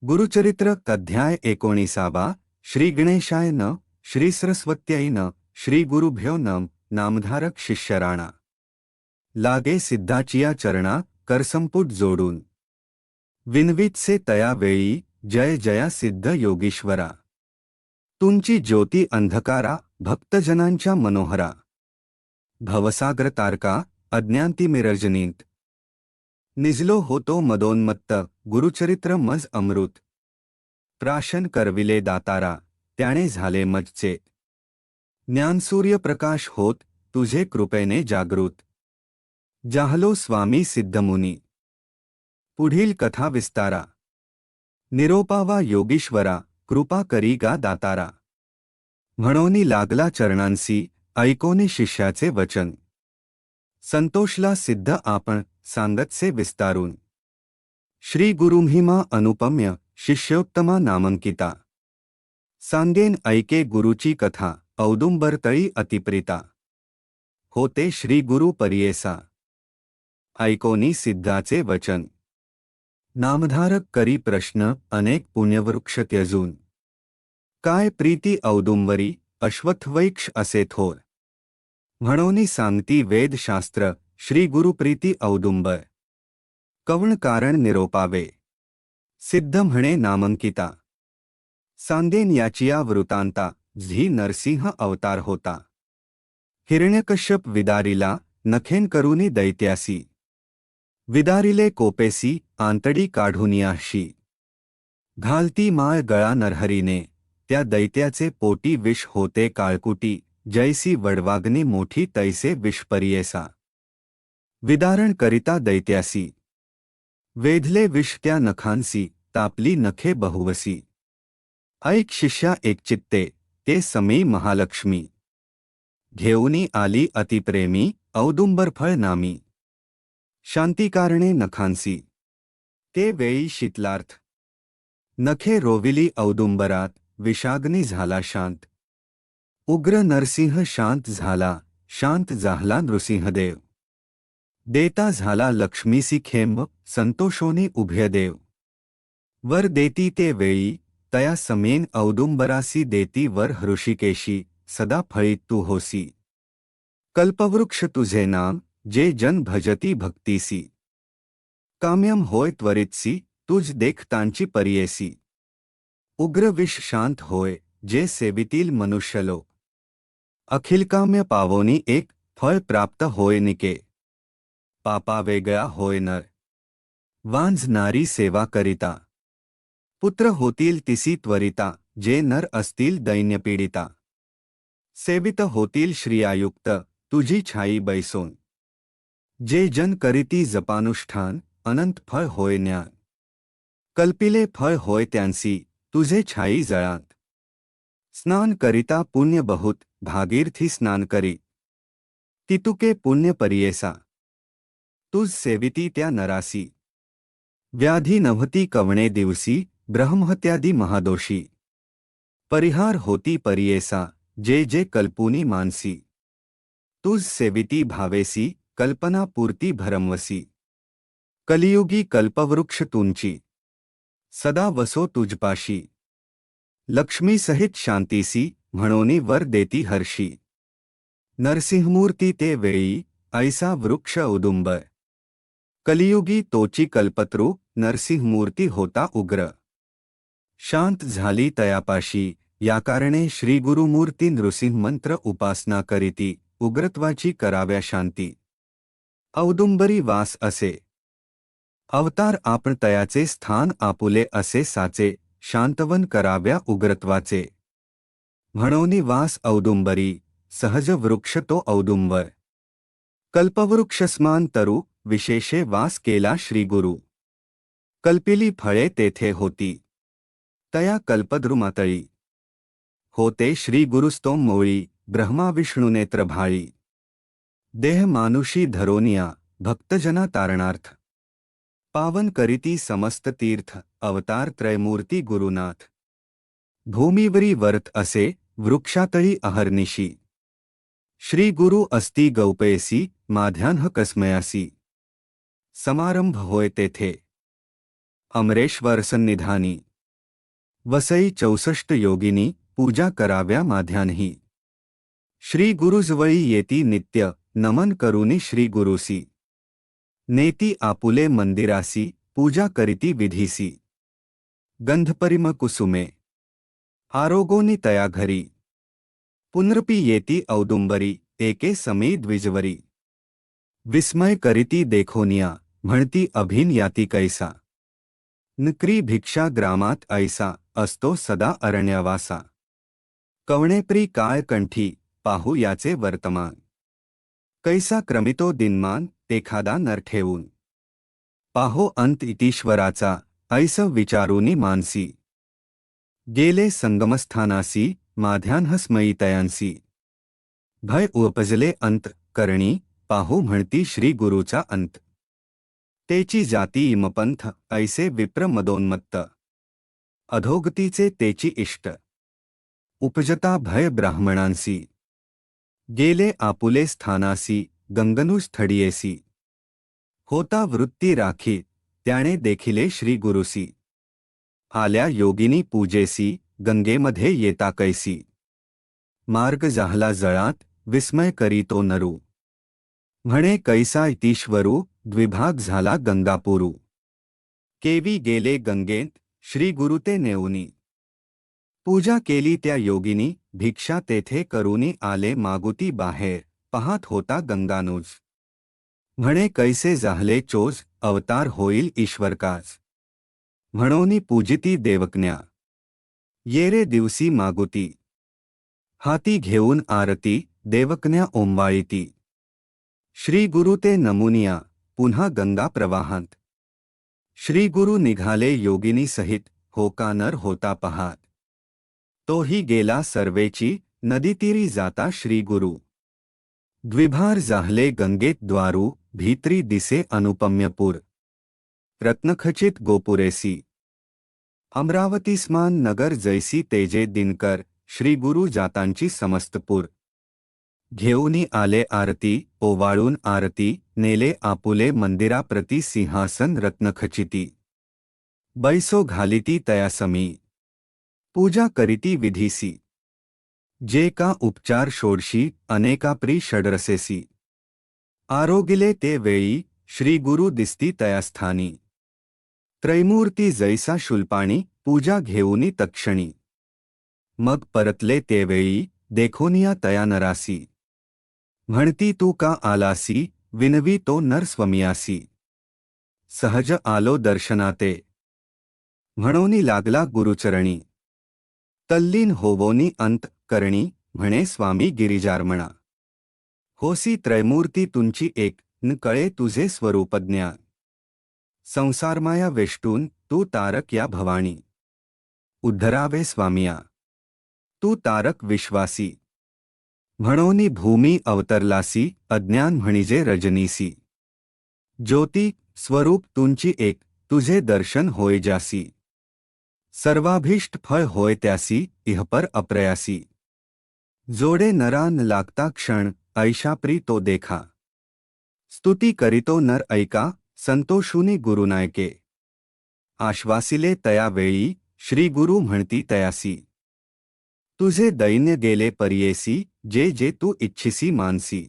गुरुचरित्र अध्याय 19 श्री गणेशाय न श्री सरस्वत्यै न श्री गुरुभ्यो नम नामधारक शिष्यराणा लागे सिद्धाचिया चरणा करसंपुट जोडून विनवीतसे तया वेळी जय जया सिद्ध योगीश्वरा तुमची ज्योती अंधकारा भक्तजनांच्या मनोहरा भवसागर तारका अज्ञांतिमिरजनीत निजलो होतो मदोन्मत्त गुरुचरित्र मज अमृत प्राशन करविले दातारा त्याने झाले मजचे ज्ञानसूर्य प्रकाश होत तुझे कृपेने जागृत जाहलो स्वामी सिद्धमुनी पुढील कथा विस्तारा निरोपावा योगीश्वरा कृपा करी गा दातारा म्हणोनी लागला चरणांसी ऐकोनी शिष्याचे वचन संतोषला सिद्ध आपण सांगतसे विस्तारून श्री गुरुमहिमा अनुपम्य शिष्योत्तमा नामांकिता सांगेन ऐके गुरुची कथा औदुंबरतळी अतिप्रिता होते श्री गुरु परियेसा ऐकोनी सिद्धाचे वचन नामधारक करी प्रश्न अनेक पुण्यवृक्ष त्यजून काय प्रीती औदुंबरी अश्वत्थवैक्ष असे थोर म्हणोनी सांगती वेदशास्त्र श्री गुरुप्रीती औदुंबर कवण कारण निरोपावे सिद्ध म्हणे नामांकिता सांगेन याचिया वृतांता झी नरसिंह अवतार होता हिरण्यकश्यप विदारिला नखेन करुनी दैत्यासी विदारिले कोपेसी आंतडी काढूनियाशी घालती माळ गळा नरहरीने त्या दैत्याचे पोटी विष होते काळकुटी जैसी वडवाग्नी मोठी तैसे विषपरियेसा विदारण करिता दैत्यासी वेधले विष त्या नखांसी तापली नखे बहुवसी ऐक शिष्या एकचित्ते ते समी महालक्ष्मी घेऊनी आली अतिप्रेमी औदुंबरफळ नामी शांतिकारणे नखांसी ते वेळी शीतलार्थ नखे रोविली औदुंबरात विषाग्नी झाला शांत उग्र नरसिंह शांत झाला शांत झाला नृसिंहदेव देता झाला लक्ष्मीसी खेंब संतोषोनी उभयदेव वर देती ते वेळी तया समेन औदुंबरासी देती वर हृषिकेशी सदा फळीत तू होसी कल्पवृक्ष तुझे नाम जे जन भजती भक्तीसी काम्यम होय त्वरितसी तुझ देखतांची परियेसी उग्र विष शांत होय जे सेवितील मनुष्यलोक अखिलकाम्य पावोनी एक फळ प्राप्त होय निके पापा वेगळा होय नर वांझ नारी सेवा करिता पुत्र होतील तिसी त्वरिता जे नर असतील दैन्यपीडिता सेवित होतील श्रियायुक्त तुझी छाई बैसोन जे जन करीती जपानुष्ठान अनंत फळ होय ज्ञान कल्पिले फळ होय त्यांसी तुझे छाई जळांत स्नान करिता पुण्य बहुत भागीरथी स्नान करी तितुके पुण्य परियेसा तुझ सेविती त्या नरासी व्याधी नव्हती कवणे दिवसी ब्रह्महत्यादी महादोषी परिहार होती परियेसा जे जे कल्पुनी मानसी तुझ सेविती भावेसी कल्पना पूर्ती भरमवसी कलियुगी कल्पवृक्ष तुंची सदा वसो तुझपाशी लक्ष्मी सहित शांतीसी म्हणोनी वर देती हर्षी नरसिंहमूर्ती ते वेळी ऐसा वृक्ष औदुंबर कलियुगी तोची कल्पतरू नरसिंहमूर्ती होता उग्र शांत झाली तयापाशी याकारणे श्री गुरुमूर्ती नृसिंह मंत्र उपासना करीती उग्रत्वाची कराव्या शांती औदुंबरी वास असे अवतार आपण तयाचे स्थान आपुले असे साचे शांतवन कराव्या उग्रत्वाचे म्हणोनी वास औदुंबरी सहज वृक्ष तो औदुंबर कल्पवृक्षस्मान तरु विशेषे वास केला श्रीगुरु कल्पिली फळे तेथे होती तया कल्पद्रुमातळी होते श्रीगुरुस्तोम मोळी ब्रह्मा विष्णुनेत्र भाळी देह मानुषी धरोनिया भक्तजना तारणार्थ पावन करीती समस्त तीर्थ अवतार त्रयमूर्ती गुरुनाथ भूमीवरी वर्त असे वृक्षातळी अहर्निशी श्री गुरु अस्ति गौपयसी माध्यान्ह कस्मयासी समारंभ होय तेथे अमरेश्वर सन्निधानी वसई 64 योगिनी पूजा कराव्या माध्यान्ही. श्री गुरुजवळी येती नित्य नमन करुनी श्री गुरुसी. नेती आपुले मंदिरासी पूजा करीती विधीसी. गंधपरिम कुसुमे आरोगोनी तया घरी. पुनरपी येती औदुंबरी एके समी द्विजवरी. विस्मय करीती देखोनिया म्हणती अभिन याती कैसा. नकरी भिक्षा ग्रामात ऐसा असतो सदा अरण्यवासा. कवणेप्री काळ कंठी पाहू याचे वर्तमान. कैसा क्रमितो दिनमान एखादा नर ठेवून. पाहो अंत इतीश्वराचा ऐस विचारूनी मानसी. गेले संगमस्थानासी माध्यान्हस्मयी तयांसी. भय उपजले अंत करणी पाहू म्हणती श्री गुरुचा अंत. तेची जाती इमपंथ ऐसे विप्र मदोन्मत्त. अधोगतीचे तेची इष्ट उपजता भय ब्राह्मणांसी. गेले आपुले स्थानासी गंगनु स्थळीयेसी. होता वृत्ती राखी त्याने देखिले श्री गुरुसी. आल्या योगिनी पूजेसी गंगेमध्ये येता कैसी. मार्ग जाहला जळात विस्मय करी तो नरू. म्हणे कैसा इतीश्वरू द्विभाग झाला गंगापुरू. केवी गेले गंगेत श्री गुरुते नेऊनी. पूजा केली त्या योगिनी भिक्षा तेथे करूनी आले मागुती बाहेर पाहत होता गंगानुज. म्हणे कैसे जाहले चोज अवतार होईल ईश्वरकाज. म्हणोनी पूजिती देवकन्या येरे दिवसी मागुती. हाती घेऊन आरती देवकन्या ओंवाळीती. श्री गुरु ते नमुनिया पुन्हा गंगा प्रवाहांत. श्री गुरु निघाले योगिनी सहित होका नर होता पहात. तोही गेला सर्वेची नदीतीरी जाता श्री गुरु. द्विभार जाहले गंगेत द्वारू भीत्री दिसे अनुपम्यपूर. रत्नखचित गोपुरेसी अमरावतीस्मान नगर जैसी तेजे दिनकर श्री गुरु जातांची समस्तपूर. घेऊनी आले आरती ओवाळून आरती नेले आपुले मंदिराप्रती सिंहासन रत्नखचिती. बैसो घालिती तयासमी पूजा करीती विधीसी. जे का उपचार षोडशी अनेकाप्री षडरसेसी. आरोगिले ते वेळी श्री गुरु दिसती तयास्थानी. त्रैमूर्ती जैसा शुल्पाणी पूजा घेऊनी तक्षणी. मग परतले ते वेळी देखोनिया तया नरासी. म्हणती तू का आलासी विनवी तो नर स्वमियासी. सहज आलो दर्शनाते म्हणोनी लागला गुरुचरणी. तल्लीन होवोनी अंत करणी म्हणे स्वामी गिरिजारमणा. होसी त्रैमूर्ती तुंची एक न कळे तुझे स्वरूपज्ञान. संसारमाया वेष्टून तू तारक या भवानी. उद्धरावे स्वामिया तू तारक विश्वासी. म्हणोनी भूमी अवतरलासी अज्ञान म्हणिजे रजनीसी. ज्योती स्वरूप तुंची एक तुझे दर्शन होय जासी. सर्वाभीष्ट फळ होय त्यासी इहपर अप्रयासी. जोडे नरान लागता क्षण ऐशाप्री तो देखा. स्तुती करीतो नर ऐका संतोषुनी गुरुनायके. आश्वासिले तया वेळी श्री गुरु म्हणती तयासी. तुझे दैन्य गेले परियेसी जे जे तू इच्छिसी मानसी.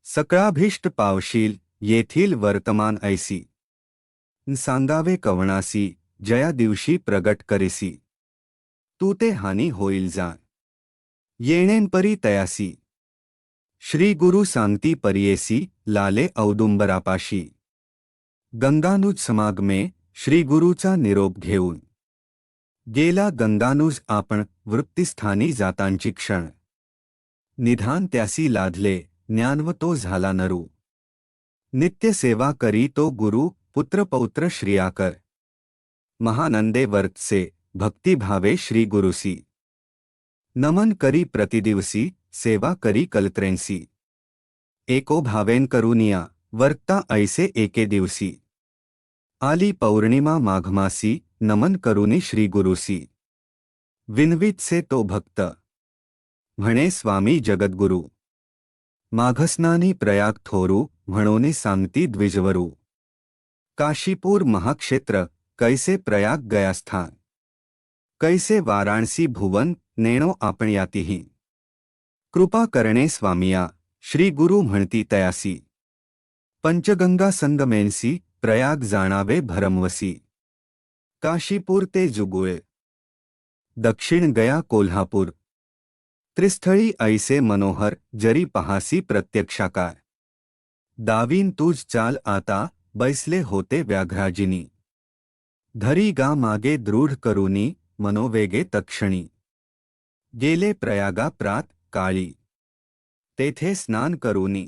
सकळाभीष्ट पावशील येथील वर्तमान ऐसी. सांगावे कवणासी जया दिवशी प्रगट करेसी. तू ते हानी होईल जाण येणेंपरी तयासी. श्री गुरु सांगती परियेसी लाले औदुंबरापाशी. गंगानुज समागमे श्री गुरुचा निरोप घेऊन. गेला गंगानुज आपण वृत्तिस्थानी जातांची क्षण. निधान त्यासी लाधले ज्ञानव तो झाला नरू. नित्य सेवा करी तो गुरु पुत्र पौत्र श्रियाकर. महानंदे वर्तसे भक्तिभावे श्री गुरुसी. नमन करी प्रतिदिवसी सेवा करी कलत्रेंसी. एको भावेन करुनिया वर्ता ऐसे एके दिवसी. आली पौर्णिमा माघमासी नमन करुनी श्री गुरुसी. विनवीत से तो भक्त म्हणे स्वामी जगद्गुरु. माघस्नानी प्रयाग थोरू म्हणोने सांगती द्विजवरू. काशीपूर महाक्षेत्र कैसे प्रयाग गया स्थान. कैसे वाराणसी भुवन नेणो आपण्यातीही कृपा करणे स्वामिया श्री गुरु म्हणती तयासी पंचगंगा संगमेंसी प्रयाग जाणावे भरमवसी काशीपूर ते जुगुळे दक्षिण गया कोल्हापूर त्रिस्थळी ऐसे मनोहर जरी पहासी प्रत्यक्षाकार दावीन तुझ चाल आता बैसले होते व्याघ्राजिनी धरी गा मागे दृढ करुनी मनोवेगे तत्क्षणी गेले प्रयागा प्रात काळी तेथे स्नान करुनी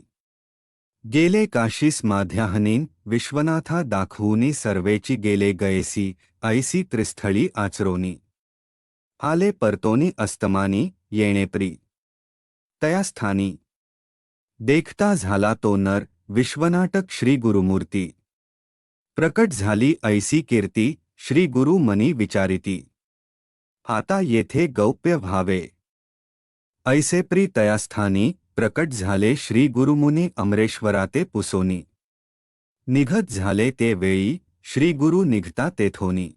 गेले काशीस माध्याहनीन विश्वनाथा दाखवूनी सर्वेची गेले गयेसी ऐसी त्रिस्थळी आचरोनी आले परतोनी अस्तमानी येणेप्री तया स्थानी देखता झाला तो नर विश्वनाटक श्री गुरुमूर्ती प्रकट झाली ऐसी कीर्ती श्री गुरु मनी विचारिती आता येथे गौप्य व्हावे ऐसे प्री तया स्थानी प्रकट झाले श्री गुरुमुनी अमरेश्वराते पुसोनी निघत झाले ते वेळी श्री गुरु निघता तेथोनी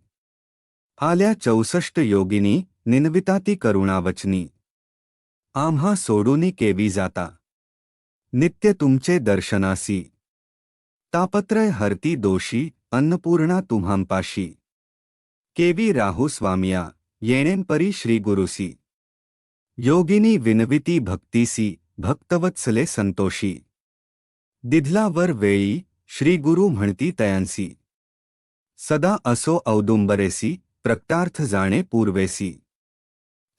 आल्या 64 योगिनी निन्विताती करुणावचनी आम्हा सोडूनी केवी जाता नित्य तुमचे दर्शनासी तापत्रय हरती दोषी अन्नपूर्णा तुम्हांपाशी केवी राहू स्वामिया येणेंपरी श्री गुरुसी योगिनी विनविती भक्तीसी भक्तवत्सले संतोषी दिधला वर वेळी श्री गुरु म्हणती तयांसी सदा असो औदुंबरेसी प्रक्तार्थ जाणे पूर्वेसी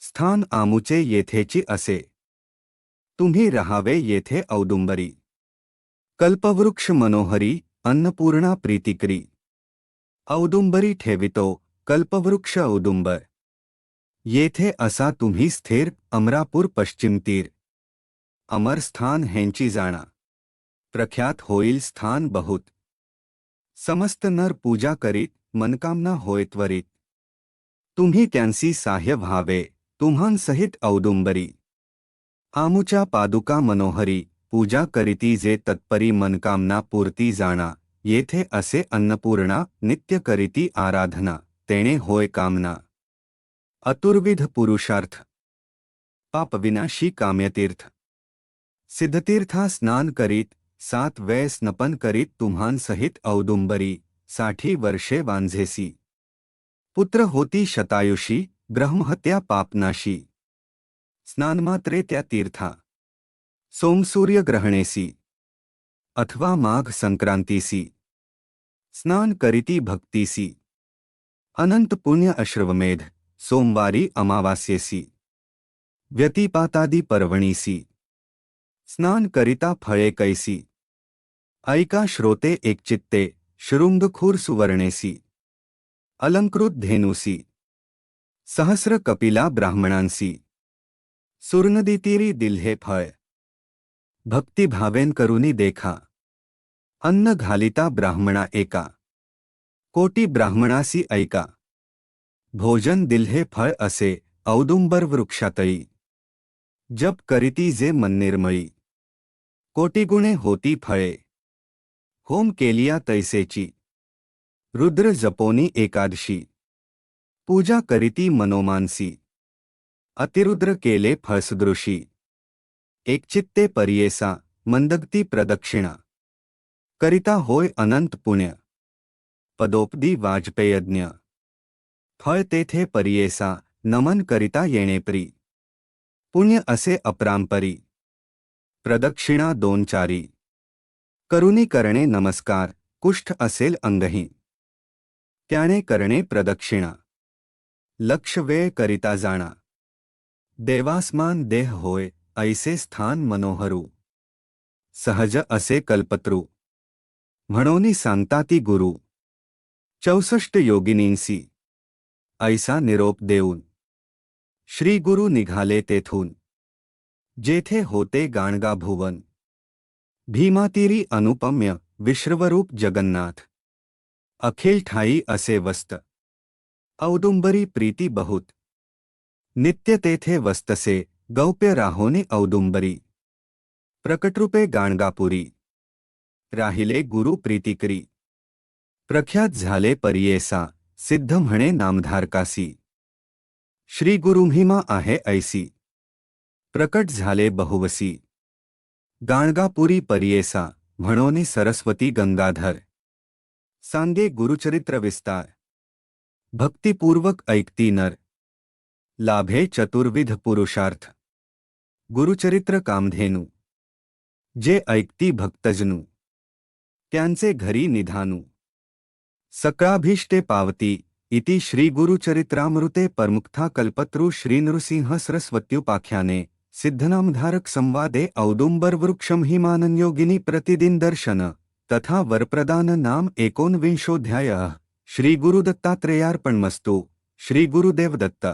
स्थान आमुचे येथेची असे तुम्ही रहावे येथे औदुंबरी कल्पवृक्ष मनोहरी अन्नपूर्णा प्रीतिकरी औदुंबरी ठेवितो कल्पवृक्ष औदुंबर येथे असा तुम्ही स्थिर अमरापूर पश्चिम तीर अमर स्थान हेंची जाणा प्रख्यात होईल स्थान बहुत समस्त नर पूजा करीत मनकामना होय त्वरित तुम्ही त्यांसी साह्य व्हावे तुम्हांसहित औदुंबरी आमुच्या पादुका मनोहरी पूजा करीती जे तत्परी मनकामना पूर्ती जाणा येथे असे अन्नपूर्णा नित्य करीती आराधना तेणे होय कामना अतुर्विध पुरुषार्थ पापविनाशी काम्यतीर्थ सिद्धतीर्था स्नान करीत 7 वेळ स्नपन करीत तुम्हांसहित औदुंबरी 60 वर्षे वांझेसी पुत्र होती शतायुषी ब्रह्महत्या पापनाशी स्नानमात्रे त्या तीर्था सोमसूर्यग्रहणेसी अथवा माघ संक्रांतीसी स्नान करीती भक्तीसी अनंत पुण्य अश्रवमेध सोमवारी अमावास्येसी व्यतिपातादी पर्वणीसी स्नान करिता फळे कैसी ऐका श्रोते एकचित्ते शृंगखूर सुवर्णेसी अलंकृत धेनुसी सहस्र कपिला ब्राह्मणांसी सुर्नदीतीरी दिल्हे फळ भक्तिभावेन करुनी देखा अन्न घालिता ब्राह्मणा एका कोटी ब्राह्मणासी ऐका भोजन दिल्हे फळ असे औदुंबर वृक्षातळी जप करीती जे मननिर्मळी कोटीगुणे होती फळे होम केलिया तैसेची रुद्र जपोनी एकादशी पूजा करीती मनोमानसी अतिरुद्र केले फळसदृशी एकचित्ते परियेसा मंदगती प्रदक्षिणा करिता होय अनंत पुण्य पदोपदी वाजपेयज्ञ फळ तेथे परियेसा नमन करिता येणेपरी पुण्य असे अपरांपरी प्रदक्षिणा 2 चारी करुनी करणे नमस्कार कुष्ठ असेल अंगही त्याने करणे प्रदक्षिणा लक्ष वेळ करिता जाणा देवासमान देह होय ऐसे स्थान मनोहरू सहज असे कल्पतरू म्हणोनी सांगताती गुरु 64 योगिनींसी ऐसा निरोप देऊन श्री गुरु निघाले तेथून जेथे होते गाणगा भुवन भीमातीरी अनुपम्य विश्वरूप जगन्नाथ अखिल ठाई असे वस्त औदुंबरी प्रीती बहुत नित्य तेथे वस्तसे गौप्य राहोनी औदुंबरी प्रकटरूपे गाणगापुरी राहिले गुरु प्रीतिकरी प्रख्यात झाले परियेसा सिद्ध म्हणे नामधारकासी श्री गुरुमहिमा आहे ऐसी प्रकट झाले बहुवसी गाणगापुरी परियेसा म्हणोनी सरस्वती गंगाधर सांगे गुरुचरित्र विस्तार भक्तिपूर्वक ऐकती नर लाभे चतुर्विध पुरुषार्थ गुरुचरित्र कामधेनू जे ऐकती भक्तजनू त्यांचे घरी निधानू सकळाभीष्टे पावती इति श्री गुरुचरित्रामृते परमुक्था कल्पतरु श्री नृसिंह सरस्वत्युपाख्याने सिद्धनामधारक संवादे औदुंबरवृक्षं हिमानन्योगिनी प्रतिदिन दर्शन तथा वरप्रदान नाम 19 श्री गुरुदत्तात्रेयार्पणमस्तु श्री गुरुदेव दत्त।